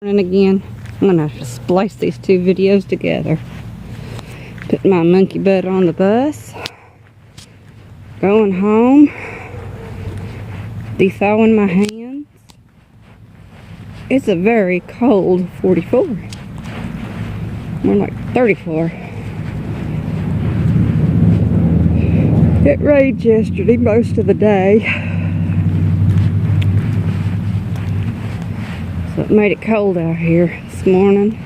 And again, I'm gonna have to splice these two videos together. Put my monkey butt on the bus. Going home. Thawing my hands. It's a very cold 44. More like 34. It rained yesterday most of the day. So it made it cold out here this morning.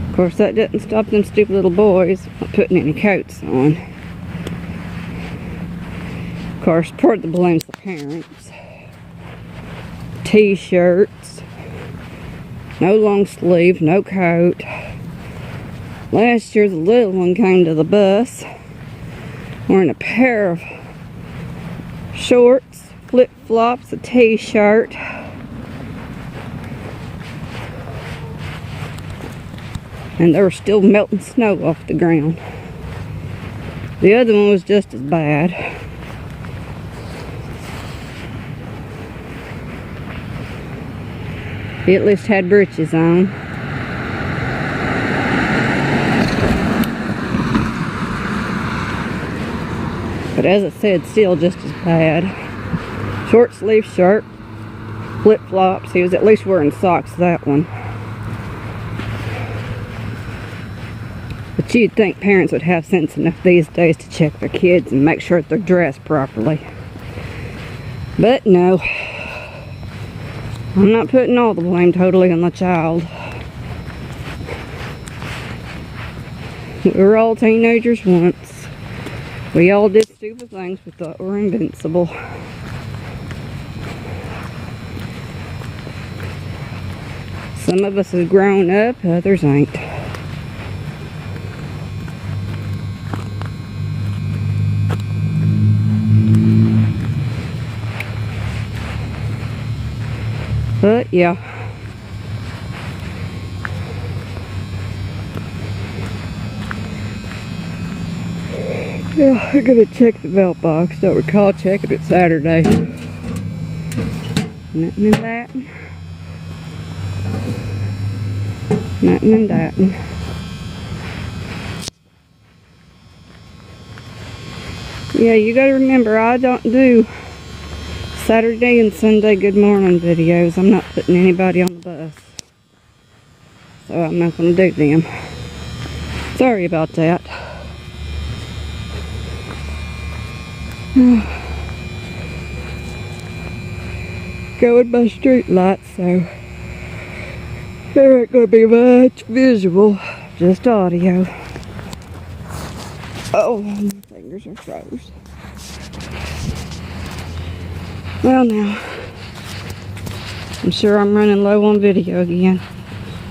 Of course, that doesn't stop them stupid little boys from putting any coats on. Of course, part of the blame's the parents. T-shirts. No long sleeve, no coat. Last year, the little one came to the bus wearing a pair of shorts, flip-flops, a t-shirt. And there was still melting snow off the ground. The other one was just as bad. He at least had breeches on. But as I said, still just as bad. Short sleeve shirt, flip-flops. He was at least wearing socks, that one. But you'd think parents would have sense enough these days to check their kids and make sure that they're dressed properly. But no. I'm not putting all the blame totally on the child. We were all teenagers once. We all did stupid things we thought were invincible. Some of us have grown up, others ain't. But yeah. Yeah, I'm gonna check the belt box. Don't recall checking it Saturday. Nothing in that. Nothing in that. Yeah, you gotta remember, I don't do Saturday and Sunday good morning videos. I'm not putting anybody on the bus. So I'm not gonna do them. Sorry about that. Going by street lights, so there ain't gonna be much visual, just audio. Oh, my fingers are froze. Well now, I'm sure I'm running low on video again.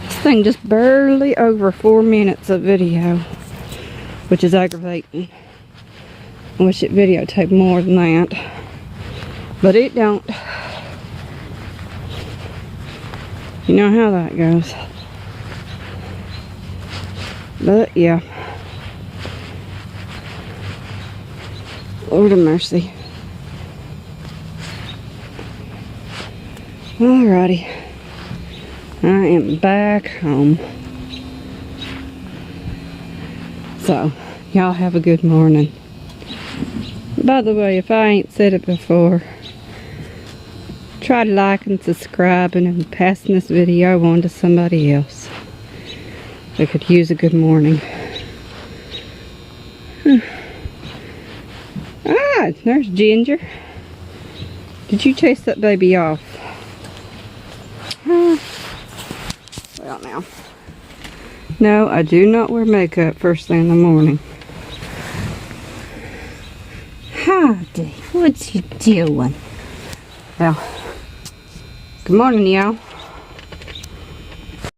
This thing just barely over 4 minutes of video, which is aggravating. I wish it videotaped more than that, but it don't. You know how that goes. But yeah. Lord of mercy. Alrighty. I am back home. So, y'all have a good morning. By the way, if I ain't said it before, try liking, subscribing, and passing this video on to somebody else that could use a good morning. Ah, there's Ginger. Did you chase that baby off? Well now. No, I do not wear makeup first thing in the morning. Howdy, what you doing? Well, good morning, y'all.